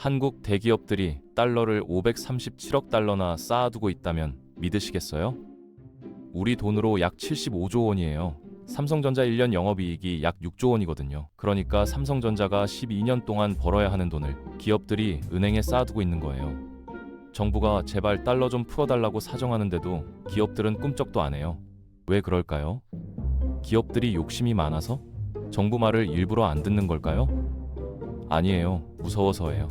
한국 대기업들이 달러를 537억 달러나 쌓아두고 있다면 믿으시겠어요? 우리 돈으로 약 75조 원이에요. 삼성전자 1년 영업이익이 약 6조 원이거든요. 그러니까 삼성전자가 12년 동안 벌어야 하는 돈을 기업들이 은행에 쌓아두고 있는 거예요. 정부가 제발 달러 좀 풀어달라고 사정하는데도 기업들은 꿈쩍도 안 해요. 왜 그럴까요? 기업들이 욕심이 많아서? 정부 말을 일부러 안 듣는 걸까요? 아니에요. 무서워서예요.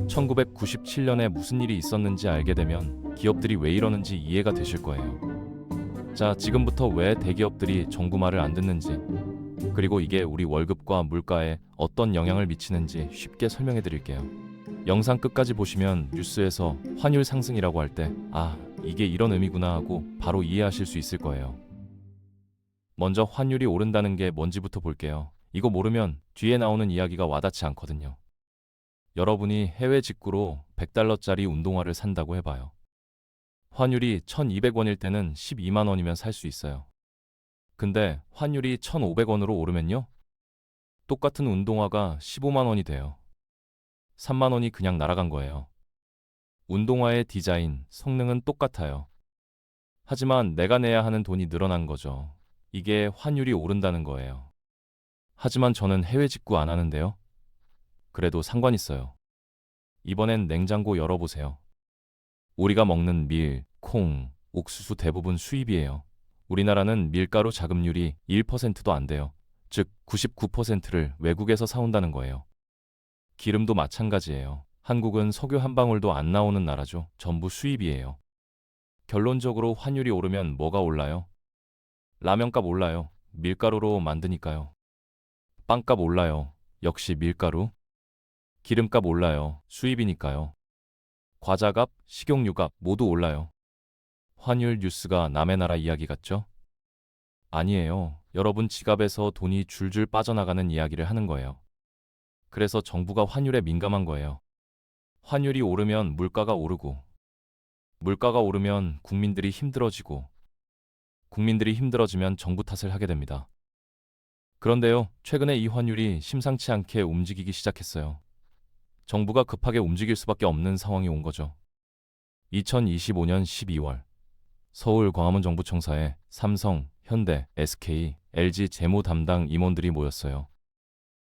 1997년에 무슨 일이 있었는지 알게 되면 기업들이 왜 이러는지 이해가 되실 거예요. 자, 지금부터 왜 대기업들이 정부 말을 안 듣는지, 그리고 이게 우리 월급과 물가에 어떤 영향을 미치는지 쉽게 설명해 드릴게요. 영상 끝까지 보시면 뉴스에서 환율 상승이라고 할 때, 아, 이게 이런 의미구나 하고 바로 이해하실 수 있을 거예요. 먼저 환율이 오른다는 게 뭔지부터 볼게요. 이거 모르면 뒤에 나오는 이야기가 와닿지 않거든요. 여러분이 해외 직구로 100달러짜리 운동화를 산다고 해봐요. 환율이 1200원일 때는 12만 원이면 살 수 있어요. 근데 환율이 1500원으로 오르면요? 똑같은 운동화가 15만 원이 돼요. 3만 원이 그냥 날아간 거예요. 운동화의 디자인, 성능은 똑같아요. 하지만 내가 내야 하는 돈이 늘어난 거죠. 이게 환율이 오른다는 거예요. 하지만 저는 해외 직구 안 하는데요. 그래도 상관 있어요. 이번엔 냉장고 열어보세요. 우리가 먹는 밀, 콩, 옥수수 대부분 수입이에요. 우리나라는 밀가루 자급률이 1%도 안 돼요. 즉 99%를 외국에서 사온다는 거예요. 기름도 마찬가지예요. 한국은 석유 한 방울도 안 나오는 나라죠. 전부 수입이에요. 결론적으로 환율이 오르면 뭐가 올라요? 라면값 올라요. 밀가루로 만드니까요. 빵값 올라요. 역시 밀가루. 기름값 올라요. 수입이니까요. 과자값, 식용유값 모두 올라요. 환율 뉴스가 남의 나라 이야기 같죠? 아니에요. 여러분 지갑에서 돈이 줄줄 빠져나가는 이야기를 하는 거예요. 그래서 정부가 환율에 민감한 거예요. 환율이 오르면 물가가 오르고, 물가가 오르면 국민들이 힘들어지고, 국민들이 힘들어지면 정부 탓을 하게 됩니다. 그런데요, 최근에 이 환율이 심상치 않게 움직이기 시작했어요. 정부가 급하게 움직일 수밖에 없는 상황이 온 거죠. 2025년 12월, 서울 광화문 정부청사에 삼성, 현대, SK, LG 재무 담당 임원들이 모였어요.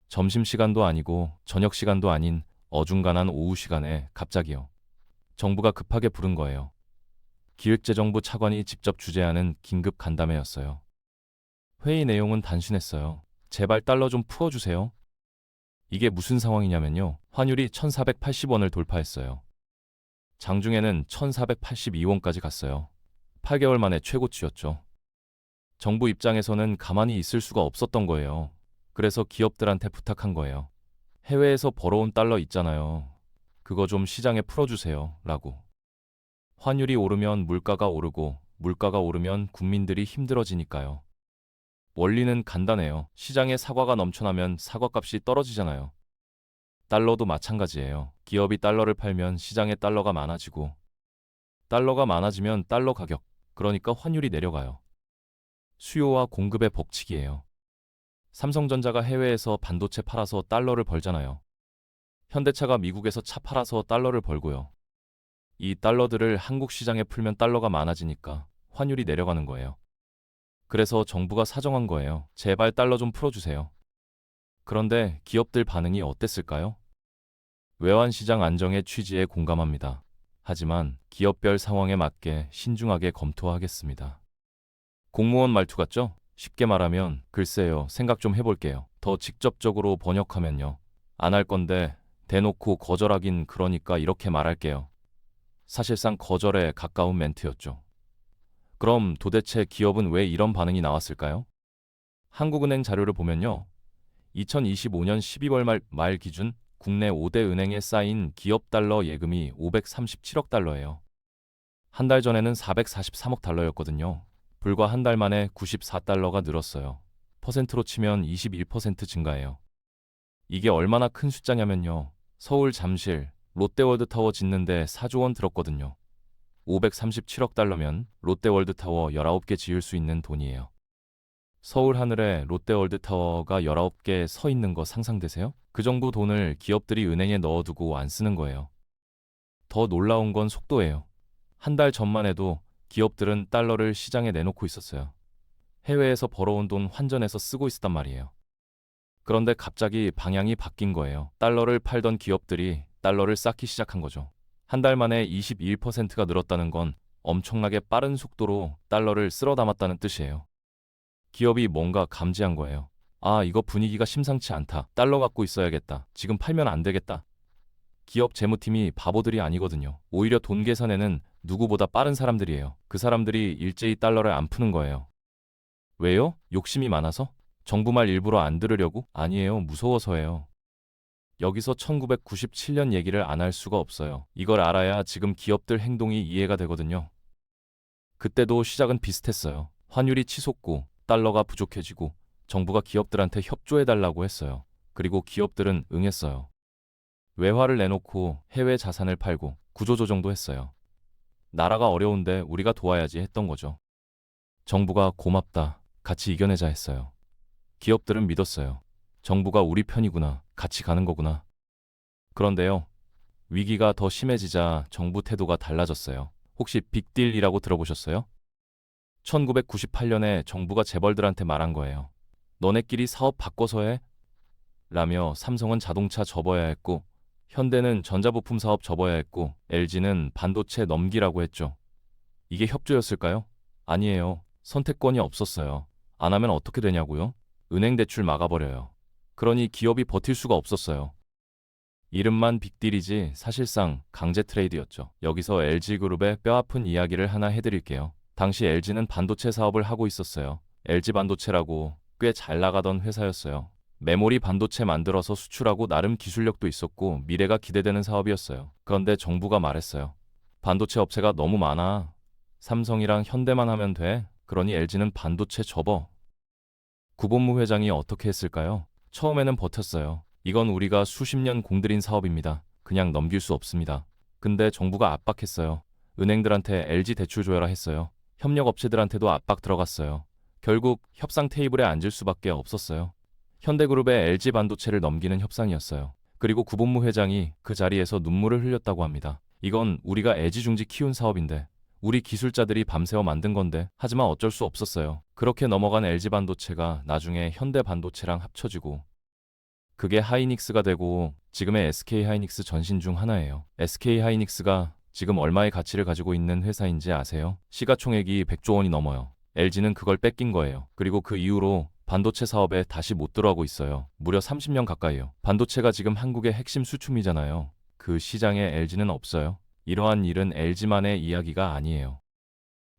점심시간도 아니고 저녁시간도 아닌 어중간한 오후 시간에 갑자기요. 정부가 급하게 부른 거예요. 기획재정부 차관이 직접 주재하는 긴급 간담회였어요. 회의 내용은 단순했어요. 제발 달러 좀 풀어주세요. 이게 무슨 상황이냐면요. 환율이 1480원을 돌파했어요. 장중에는 1482원까지 갔어요. 8개월 만에 최고치였죠. 정부 입장에서는 가만히 있을 수가 없었던 거예요. 그래서 기업들한테 부탁한 거예요. 해외에서 벌어온 달러 있잖아요. 그거 좀 시장에 풀어주세요. 라고. 환율이 오르면 물가가 오르고, 물가가 오르면 국민들이 힘들어지니까요. 원리는 간단해요. 시장에 사과가 넘쳐나면 사과값이 떨어지잖아요. 달러도 마찬가지예요. 기업이 달러를 팔면 시장에 달러가 많아지고, 달러가 많아지면 달러 가격, 그러니까 환율이 내려가요. 수요와 공급의 법칙이에요. 삼성전자가 해외에서 반도체 팔아서 달러를 벌잖아요. 현대차가 미국에서 차 팔아서 달러를 벌고요. 이 달러들을 한국 시장에 풀면 달러가 많아지니까 환율이 내려가는 거예요. 그래서 정부가 사정한 거예요. 제발 달러 좀 풀어주세요. 그런데 기업들 반응이 어땠을까요? 외환시장 안정의 취지에 공감합니다. 하지만 기업별 상황에 맞게 신중하게 검토하겠습니다. 공무원 말투 같죠? 쉽게 말하면 글쎄요, 생각 좀 해볼게요. 더 직접적으로 번역하면요. 안 할 건데 대놓고 거절하긴 그러니까 이렇게 말할게요. 사실상 거절에 가까운 멘트였죠. 그럼 도대체 기업은 왜 이런 반응이 나왔을까요? 한국은행 자료를 보면요. 2025년 12월 말 기준 국내 5대 은행에 쌓인 기업 달러 예금이 537억 달러예요. 한 달 전에는 443억 달러였거든요. 불과 한 달 만에 94달러가 늘었어요. 퍼센트로 치면 21% 증가해요. 이게 얼마나 큰 숫자냐면요. 서울 잠실, 롯데월드타워 짓는데 4조 원 들었거든요. 537억 달러면 롯데월드타워 19개 지을 수 있는 돈이에요. 서울 하늘에 롯데월드타워가 19개 서 있는 거 상상되세요? 그 정도 돈을 기업들이 은행에 넣어두고 안 쓰는 거예요. 더 놀라운 건 속도예요. 한 달 전만 해도 기업들은 달러를 시장에 내놓고 있었어요. 해외에서 벌어온 돈 환전해서 쓰고 있었단 말이에요. 그런데 갑자기 방향이 바뀐 거예요. 달러를 팔던 기업들이 달러를 쌓기 시작한 거죠. 한 달 만에 21%가 늘었다는 건 엄청나게 빠른 속도로 달러를 쓸어 담았다는 뜻이에요. 기업이 뭔가 감지한 거예요. 아, 이거 분위기가 심상치 않다. 달러 갖고 있어야겠다. 지금 팔면 안 되겠다. 기업 재무팀이 바보들이 아니거든요. 오히려 돈 계산에는 누구보다 빠른 사람들이에요. 그 사람들이 일제히 달러를 안 푸는 거예요. 왜요? 욕심이 많아서? 정부 말 일부러 안 들으려고? 아니에요. 무서워서예요. 여기서 1997년 얘기를 안 할 수가 없어요. 이걸 알아야 지금 기업들 행동이 이해가 되거든요. 그때도 시작은 비슷했어요. 환율이 치솟고 달러가 부족해지고 정부가 기업들한테 협조해달라고 했어요. 그리고 기업들은 응했어요. 외화를 내놓고 해외 자산을 팔고 구조조정도 했어요. 나라가 어려운데 우리가 도와야지 했던 거죠. 정부가 고맙다. 같이 이겨내자 했어요. 기업들은 믿었어요. 정부가 우리 편이구나. 같이 가는 거구나. 그런데요. 위기가 더 심해지자 정부 태도가 달라졌어요. 혹시 빅딜이라고 들어보셨어요? 1998년에 정부가 재벌들한테 말한 거예요. 너네끼리 사업 바꿔서 해? 라며 삼성은 자동차 접어야 했고 현대는 전자부품 사업 접어야 했고 LG는 반도체 넘기라고 했죠. 이게 협조였을까요? 아니에요. 선택권이 없었어요. 안 하면 어떻게 되냐고요? 은행 대출 막아버려요. 그러니 기업이 버틸 수가 없었어요. 이름만 빅딜이지 사실상 강제 트레이드였죠. 여기서 LG그룹의 뼈아픈 이야기를 하나 해드릴게요. 당시 LG는 반도체 사업을 하고 있었어요. LG반도체라고 꽤 잘 나가던 회사였어요. 메모리 반도체 만들어서 수출하고 나름 기술력도 있었고 미래가 기대되는 사업이었어요. 그런데 정부가 말했어요. 반도체 업체가 너무 많아. 삼성이랑 현대만 하면 돼. 그러니 LG는 반도체 접어. 구본무 회장이 어떻게 했을까요? 처음에는 버텼어요. 이건 우리가 수십 년 공들인 사업입니다. 그냥 넘길 수 없습니다. 근데 정부가 압박했어요. 은행들한테 LG 대출 줘야라 했어요. 협력업체들한테도 압박 들어갔어요. 결국 협상 테이블에 앉을 수밖에 없었어요. 현대그룹의 LG 반도체를 넘기는 협상이었어요. 그리고 구본무 회장이 그 자리에서 눈물을 흘렸다고 합니다. 이건 우리가 애지중지 키운 사업인데 우리 기술자들이 밤새워 만든 건데 하지만 어쩔 수 없었어요. 그렇게 넘어간 LG 반도체가 나중에 현대 반도체랑 합쳐지고 그게 하이닉스가 되고 지금의 SK 하이닉스 전신 중 하나예요. SK 하이닉스가 지금 얼마의 가치를 가지고 있는 회사인지 아세요? 시가총액이 100조 원이 넘어요. LG는 그걸 뺏긴 거예요. 그리고 그 이후로 반도체 사업에 다시 못 들어가고 있어요. 무려 30년 가까이요. 반도체가 지금 한국의 핵심 수출미잖아요. 그 시장에 LG는 없어요. 이러한 일은 LG만의 이야기가 아니에요.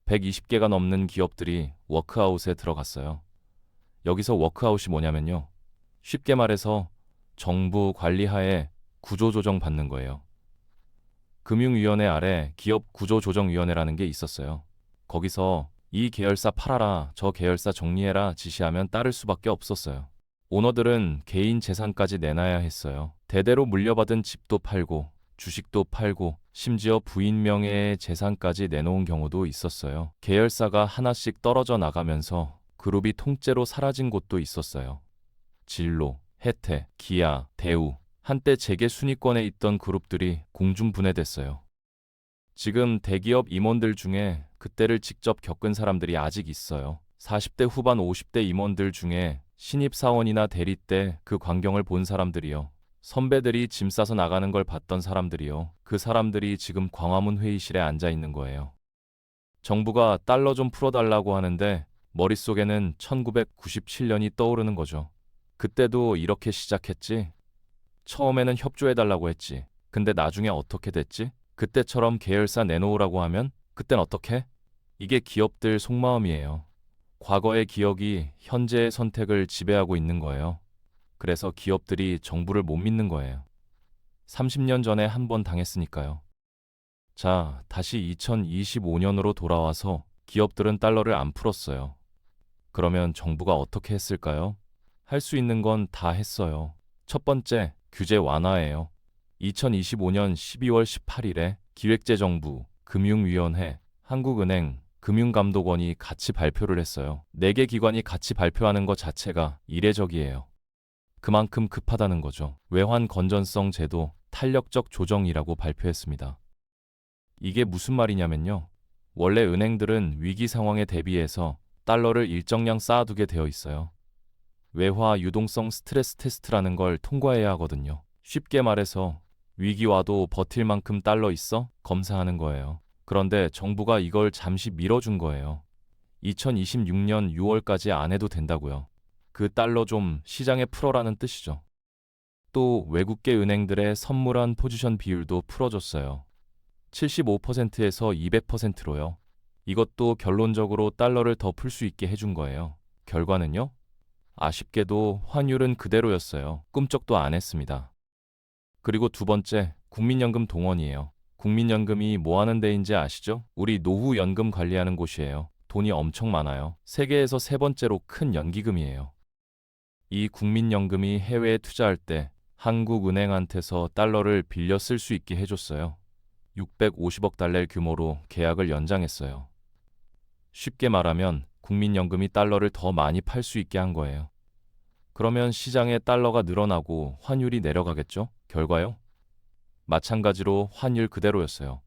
120개가 넘는 기업들이 워크아웃에 들어갔어요. 여기서 워크아웃이 뭐냐면요. 쉽게 말해서 정부 관리하에 구조조정 받는 거예요. 금융위원회 아래 기업구조조정위원회라는 게 있었어요. 거기서 이 계열사 팔아라, 저 계열사 정리해라 지시하면 따를 수밖에 없었어요. 오너들은 개인 재산까지 내놔야 했어요. 대대로 물려받은 집도 팔고 주식도 팔고 심지어 부인 명예의 재산까지 내놓은 경우도 있었어요. 계열사가 하나씩 떨어져 나가면서 그룹이 통째로 사라진 곳도 있었어요. 진로, 혜태, 기아, 대우, 한때 재계 순위권에 있던 그룹들이 공중분해됐어요. 지금 대기업 임원들 중에 그때를 직접 겪은 사람들이 아직 있어요. 40대 후반 50대 임원들 중에 신입사원이나 대리 때 그 광경을 본 사람들이요. 선배들이 짐 싸서 나가는 걸 봤던 사람들이요. 그 사람들이 지금 광화문 회의실에 앉아 있는 거예요. 정부가 달러 좀 풀어달라고 하는데 머릿속에는 1997년이 떠오르는 거죠. 그때도 이렇게 시작했지. 처음에는 협조해달라고 했지. 근데 나중에 어떻게 됐지? 그때처럼 계열사 내놓으라고 하면 그땐 어떻게? 이게 기업들 속마음이에요. 과거의 기억이 현재의 선택을 지배하고 있는 거예요. 그래서 기업들이 정부를 못 믿는 거예요. 30년 전에 한 번 당했으니까요. 자, 다시 2025년으로 돌아와서 기업들은 달러를 안 풀었어요. 그러면 정부가 어떻게 했을까요? 할 수 있는 건 다 했어요. 첫 번째, 규제 완화예요. 2025년 12월 18일에 기획재정부, 금융위원회, 한국은행, 금융감독원이 같이 발표를 했어요. 4개 기관이 같이 발표하는 것 자체가 이례적이에요. 그만큼 급하다는 거죠. 외환 건전성 제도 탄력적 조정이라고 발표했습니다. 이게 무슨 말이냐면요. 원래 은행들은 위기 상황에 대비해서 달러를 일정량 쌓아두게 되어 있어요. 외화 유동성 스트레스 테스트라는 걸 통과해야 하거든요. 쉽게 말해서 위기 와도 버틸 만큼 달러 있어? 검사하는 거예요. 그런데 정부가 이걸 잠시 미뤄준 거예요. 2026년 6월까지 안 해도 된다고요. 그 달러 좀 시장에 풀어라는 뜻이죠. 또 외국계 은행들의 선물한 포지션 비율도 풀어줬어요. 75%에서 200%로요. 이것도 결론적으로 달러를 더 풀 수 있게 해준 거예요. 결과는요? 아쉽게도 환율은 그대로였어요. 꿈쩍도 안 했습니다. 그리고 두 번째, 국민연금 동원이에요. 국민연금이 뭐 하는 데인지 아시죠? 우리 노후연금 관리하는 곳이에요. 돈이 엄청 많아요. 세계에서 세 번째로 큰 연기금이에요. 이 국민연금이 해외에 투자할 때 한국은행한테서 달러를 빌려 쓸 수 있게 해줬어요. 650억 달러 규모로 계약을 연장했어요. 쉽게 말하면 국민연금이 달러를 더 많이 팔 수 있게 한 거예요. 그러면 시장에 달러가 늘어나고 환율이 내려가겠죠? 결과요? 마찬가지로 환율 그대로였어요.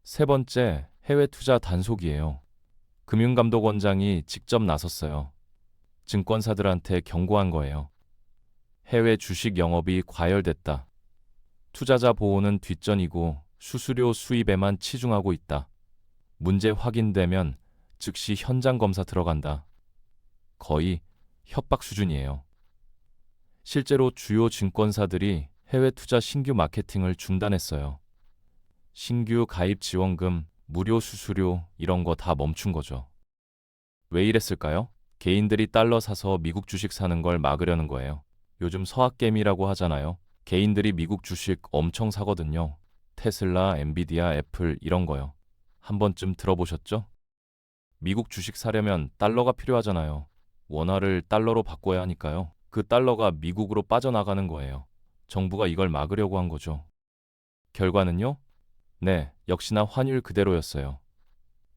세 번째, 해외 투자 단속이에요. 금융감독원장이 직접 나섰어요. 증권사들한테 경고한 거예요. 해외 주식 영업이 과열됐다. 투자자 보호는 뒷전이고 수수료 수입에만 치중하고 있다. 문제 확인되면 즉시 현장 검사 들어간다. 거의 협박 수준이에요. 실제로 주요 증권사들이 해외 투자 신규 마케팅을 중단했어요. 신규 가입 지원금, 무료 수수료 이런 거 다 멈춘 거죠. 왜 이랬을까요? 개인들이 달러 사서 미국 주식 사는 걸 막으려는 거예요. 요즘 서학개미라고 하잖아요. 개인들이 미국 주식 엄청 사거든요. 테슬라, 엔비디아, 애플 이런 거요. 한 번쯤 들어보셨죠? 미국 주식 사려면 달러가 필요하잖아요. 원화를 달러로 바꿔야 하니까요. 그 달러가 미국으로 빠져나가는 거예요. 정부가 이걸 막으려고 한 거죠. 결과는요? 네, 역시나 환율 그대로였어요.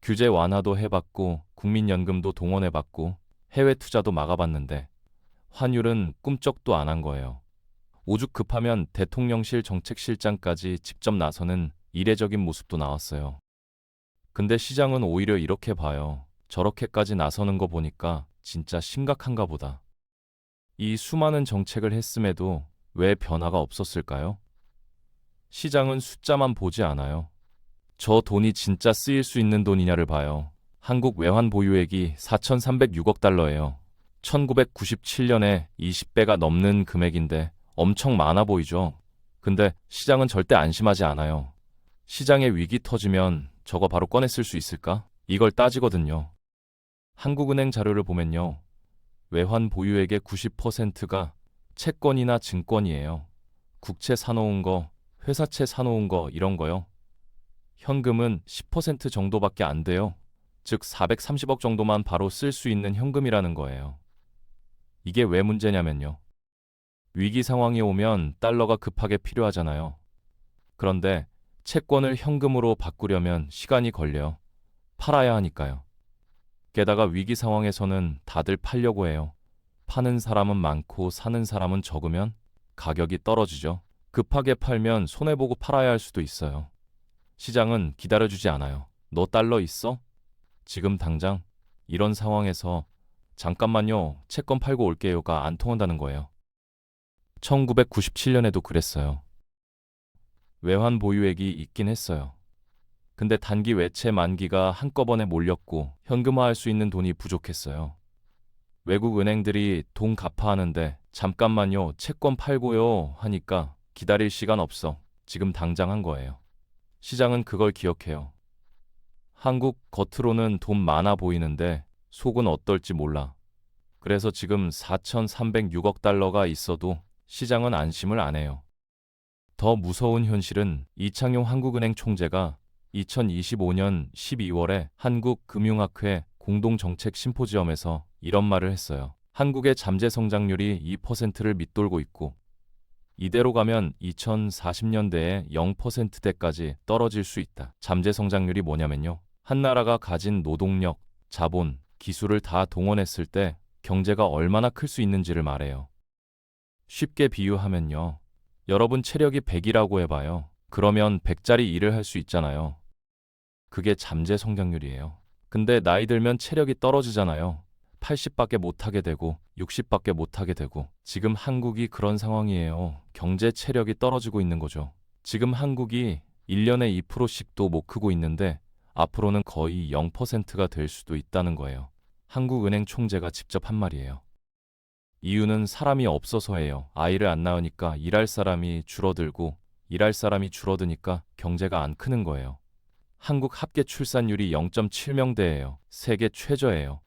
규제 완화도 해봤고 국민연금도 동원해봤고 해외 투자도 막아봤는데 환율은 꿈쩍도 안 한 거예요. 오죽 급하면 대통령실 정책실장까지 직접 나서는 이례적인 모습도 나왔어요. 근데 시장은 오히려 이렇게 봐요. 저렇게까지 나서는 거 보니까 진짜 심각한가 보다. 이 수많은 정책을 했음에도 왜 변화가 없었을까요? 시장은 숫자만 보지 않아요. 저 돈이 진짜 쓰일 수 있는 돈이냐를 봐요. 한국 외환 보유액이 4,306억 달러예요. 1997년에 20배가 넘는 금액인데 엄청 많아 보이죠? 근데 시장은 절대 안심하지 않아요. 시장에 위기 터지면 저거 바로 꺼내 쓸 수 있을까? 이걸 따지거든요. 한국은행 자료를 보면요. 외환 보유액의 90%가 채권이나 증권이에요. 국채 사놓은 거, 회사채 사놓은 거 이런 거요. 현금은 10% 정도밖에 안 돼요. 즉 430억 정도만 바로 쓸 수 있는 현금이라는 거예요. 이게 왜 문제냐면요. 위기 상황이 오면 달러가 급하게 필요하잖아요. 그런데 채권을 현금으로 바꾸려면 시간이 걸려요. 팔아야 하니까요. 게다가 위기 상황에서는 다들 팔려고 해요. 파는 사람은 많고 사는 사람은 적으면 가격이 떨어지죠. 급하게 팔면 손해보고 팔아야 할 수도 있어요. 시장은 기다려주지 않아요. 너 달러 있어? 지금 당장? 이런 상황에서 잠깐만요. 채권 팔고 올게요가 안 통한다는 거예요. 1997년에도 그랬어요. 외환 보유액이 있긴 했어요. 근데 단기 외채 만기가 한꺼번에 몰렸고 현금화할 수 있는 돈이 부족했어요. 외국 은행들이 돈 갚아 하는데 잠깐만요. 채권 팔고요 하니까 기다릴 시간 없어. 지금 당장 한 거예요. 시장은 그걸 기억해요. 한국 겉으로는 돈 많아 보이는데 속은 어떨지 몰라. 그래서 지금 4,306억 달러가 있어도 시장은 안심을 안 해요. 더 무서운 현실은 이창용 한국은행 총재가 2025년 12월에 한국금융학회 공동정책 심포지엄에서 이런 말을 했어요. 한국의 잠재 성장률이 2%를 밑돌고 있고 이대로 가면 2040년대에 0%대까지 떨어질 수 있다. 잠재 성장률이 뭐냐면요. 한 나라가 가진 노동력, 자본, 기술을 다 동원했을 때 경제가 얼마나 클 수 있는지를 말해요. 쉽게 비유하면요. 여러분 체력이 100이라고 해봐요. 그러면 100짜리 일을 할 수 있잖아요. 그게 잠재 성장률이에요. 근데 나이 들면 체력이 떨어지잖아요. 80밖에 못하게 되고 60밖에 못하게 되고 지금 한국이 그런 상황이에요. 경제 체력이 떨어지고 있는 거죠. 지금 한국이 1년에 2%씩도 못 크고 있는데 앞으로는 거의 0%가 될 수도 있다는 거예요. 한국은행 총재가 직접 한 말이에요. 이유는 사람이 없어서예요. 아이를 안 낳으니까 일할 사람이 줄어들고 일할 사람이 줄어드니까 경제가 안 크는 거예요. 한국 합계 출산율이 0.7명대예요. 세계 최저예요.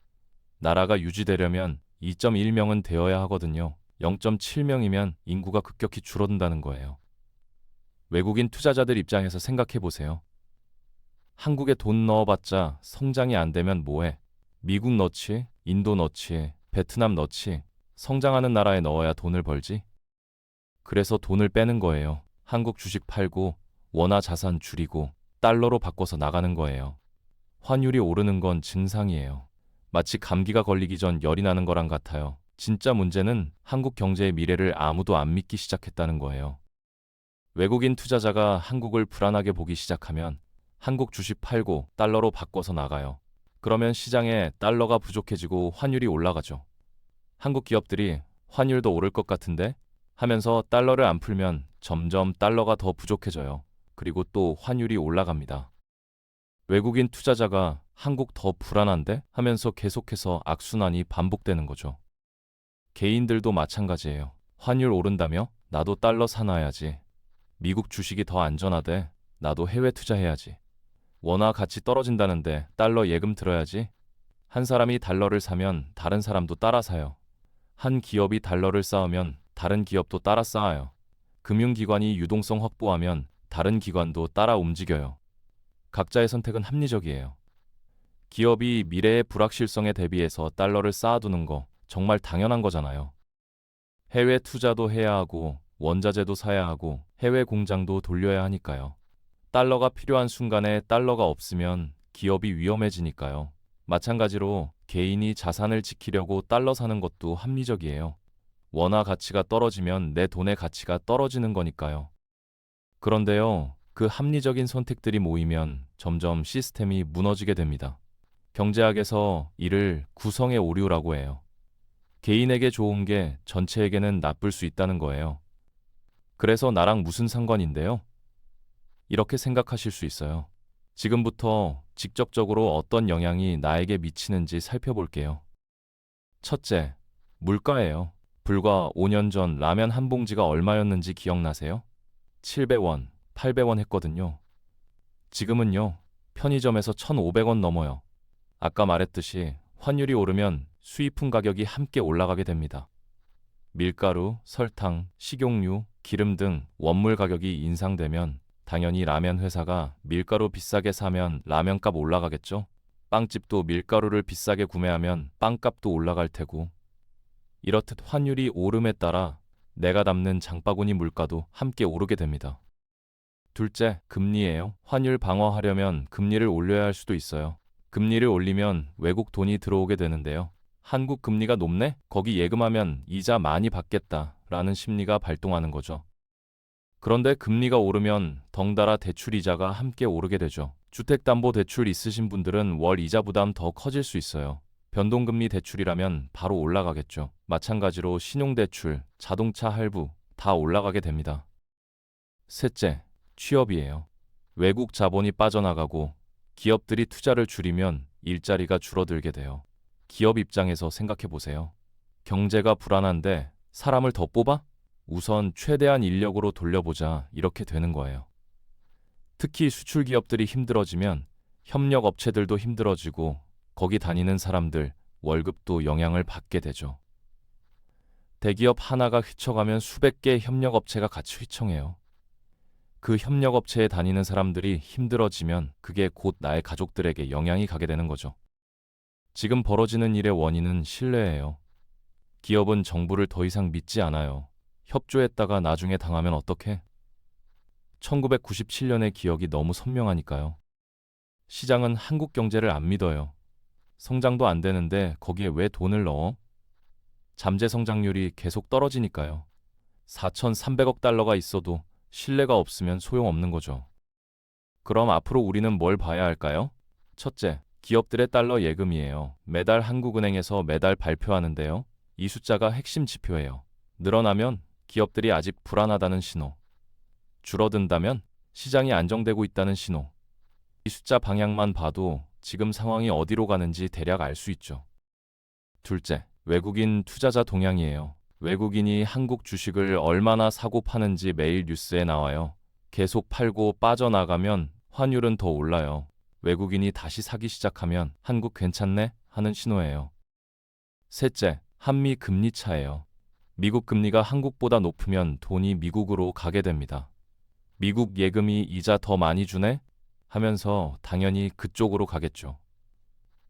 나라가 유지되려면 2.1명은 되어야 하거든요. 0.7명이면 인구가 급격히 줄어든다는 거예요. 외국인 투자자들 입장에서 생각해 보세요. 한국에 돈 넣어봤자 성장이 안 되면 뭐해? 미국 넣지, 인도 넣지, 베트남 넣지, 성장하는 나라에 넣어야 돈을 벌지? 그래서 돈을 빼는 거예요. 한국 주식 팔고 원화 자산 줄이고 달러로 바꿔서 나가는 거예요. 환율이 오르는 건 증상이에요. 마치 감기가 걸리기 전 열이 나는 거랑 같아요. 진짜 문제는 한국 경제의 미래를 아무도 안 믿기 시작했다는 거예요. 외국인 투자자가 한국을 불안하게 보기 시작하면 한국 주식 팔고 달러로 바꿔서 나가요. 그러면 시장에 달러가 부족해지고 환율이 올라가죠. 한국 기업들이 환율도 오를 것 같은데 하면서 달러를 안 풀면 점점 달러가 더 부족해져요. 그리고 또 환율이 올라갑니다. 외국인 투자자가 한국 더 불안한데 하면서 계속해서 악순환이 반복되는 거죠. 개인들도 마찬가지예요. 환율 오른다며? 나도 달러 사놔야지. 미국 주식이 더 안전하대. 나도 해외 투자해야지. 원화 가치 떨어진다는데 달러 예금 들어야지. 한 사람이 달러를 사면 다른 사람도 따라 사요. 한 기업이 달러를 쌓으면 다른 기업도 따라 쌓아요. 금융기관이 유동성 확보하면 다른 기관도 따라 움직여요. 각자의 선택은 합리적이에요. 기업이 미래의 불확실성에 대비해서 달러를 쌓아두는 거 정말 당연한 거잖아요. 해외 투자도 해야 하고 원자재도 사야 하고 해외 공장도 돌려야 하니까요. 달러가 필요한 순간에 달러가 없으면 기업이 위험해지니까요. 마찬가지로 개인이 자산을 지키려고 달러 사는 것도 합리적이에요. 원화 가치가 떨어지면 내 돈의 가치가 떨어지는 거니까요. 그런데요, 그 합리적인 선택들이 모이면 점점 시스템이 무너지게 됩니다. 경제학에서 이를 구성의 오류라고 해요. 개인에게 좋은 게 전체에게는 나쁠 수 있다는 거예요. 그래서 나랑 무슨 상관인데요? 이렇게 생각하실 수 있어요. 지금부터 직접적으로 어떤 영향이 나에게 미치는지 살펴볼게요. 첫째, 물가예요. 불과 5년 전 라면 한 봉지가 얼마였는지 기억나세요? 700원, 800원 했거든요. 지금은요, 편의점에서 1,500원 넘어요. 아까 말했듯이 환율이 오르면 수입품 가격이 함께 올라가게 됩니다. 밀가루, 설탕, 식용유, 기름 등 원물 가격이 인상되면 당연히 라면 회사가 밀가루 비싸게 사면 라면값 올라가겠죠? 빵집도 밀가루를 비싸게 구매하면 빵값도 올라갈 테고. 이렇듯 환율이 오름에 따라 내가 담는 장바구니 물가도 함께 오르게 됩니다. 둘째, 금리예요. 환율 방어하려면 금리를 올려야 할 수도 있어요. 금리를 올리면 외국 돈이 들어오게 되는데요. 한국 금리가 높네? 거기 예금하면 이자 많이 받겠다 라는 심리가 발동하는 거죠. 그런데 금리가 오르면 덩달아 대출 이자가 함께 오르게 되죠. 주택담보대출 있으신 분들은 월 이자 부담 더 커질 수 있어요. 변동금리 대출이라면 바로 올라가겠죠. 마찬가지로 신용대출, 자동차 할부 다 올라가게 됩니다. 셋째, 취업이에요. 외국 자본이 빠져나가고 기업들이 투자를 줄이면 일자리가 줄어들게 돼요. 기업 입장에서 생각해 보세요. 경제가 불안한데 사람을 더 뽑아? 우선 최대한 인력으로 돌려보자 이렇게 되는 거예요. 특히 수출 기업들이 힘들어지면 협력 업체들도 힘들어지고 거기 다니는 사람들 월급도 영향을 받게 되죠. 대기업 하나가 휘청하면 수백 개의 협력 업체가 같이 휘청해요. 그 협력 업체에 다니는 사람들이 힘들어지면 그게 곧 나의 가족들에게 영향이 가게 되는 거죠. 지금 벌어지는 일의 원인은 신뢰예요. 기업은 정부를 더 이상 믿지 않아요. 협조했다가 나중에 당하면 어떡해? 1997년의 기억이 너무 선명하니까요. 시장은 한국 경제를 안 믿어요. 성장도 안 되는데 거기에 왜 돈을 넣어? 잠재 성장률이 계속 떨어지니까요. 4,300억 달러가 있어도 신뢰가 없으면 소용없는 거죠. 그럼 앞으로 우리는 뭘 봐야 할까요? 첫째, 기업들의 달러 예금이에요. 매달 한국은행에서 매달 발표하는데요. 이 숫자가 핵심 지표예요. 늘어나면 기업들이 아직 불안하다는 신호. 줄어든다면 시장이 안정되고 있다는 신호. 이 숫자 방향만 봐도 지금 상황이 어디로 가는지 대략 알 수 있죠. 둘째, 외국인 투자자 동향이에요. 외국인이 한국 주식을 얼마나 사고 파는지 매일 뉴스에 나와요. 계속 팔고 빠져나가면 환율은 더 올라요. 외국인이 다시 사기 시작하면 한국 괜찮네 하는 신호예요. 셋째, 한미 금리 차예요. 미국 금리가 한국보다 높으면 돈이 미국으로 가게 됩니다. 미국 예금이 이자 더 많이 주네? 하면서 당연히 그쪽으로 가겠죠.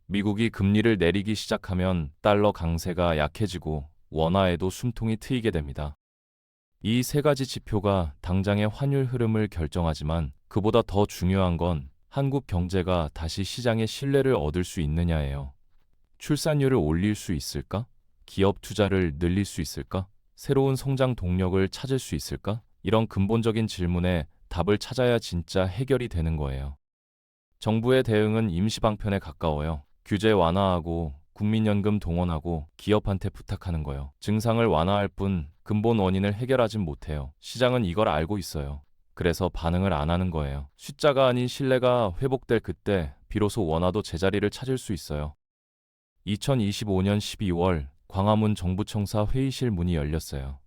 미국이 금리를 내리기 시작하면 달러 강세가 약해지고 원화에도 숨통이 트이게 됩니다. 이 세 가지 지표가 당장의 환율 흐름을 결정하지만 그보다 더 중요한 건 한국 경제가 다시 시장의 신뢰를 얻을 수 있느냐예요. 출산율을 올릴 수 있을까? 기업 투자를 늘릴 수 있을까? 새로운 성장 동력을 찾을 수 있을까? 이런 근본적인 질문에 답을 찾아야 진짜 해결이 되는 거예요. 정부의 대응은 임시 방편에 가까워요. 규제 완화하고 국민연금 동원하고 기업한테 부탁하는 거요. 증상을 완화할 뿐 근본 원인을 해결하진 못해요. 시장은 이걸 알고 있어요. 그래서 반응을 안 하는 거예요. 숫자가 아닌 신뢰가 회복될 그때 비로소 원화도 제자리를 찾을 수 있어요. 2025년 12월 광화문 정부청사 회의실 문이 열렸어요.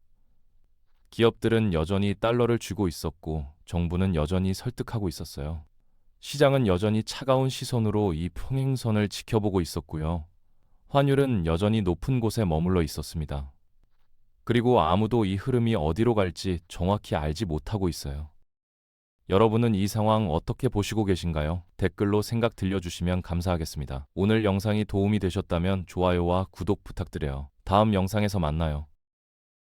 기업들은 여전히 달러를 쥐고 있었고 정부는 여전히 설득하고 있었어요. 시장은 여전히 차가운 시선으로 이 평행선을 지켜보고 있었고요. 환율은 여전히 높은 곳에 머물러 있었습니다. 그리고 아무도 이 흐름이 어디로 갈지 정확히 알지 못하고 있어요. 여러분은 이 상황 어떻게 보시고 계신가요? 댓글로 생각 들려주시면 감사하겠습니다. 오늘 영상이 도움이 되셨다면 좋아요와 구독 부탁드려요. 다음 영상에서 만나요.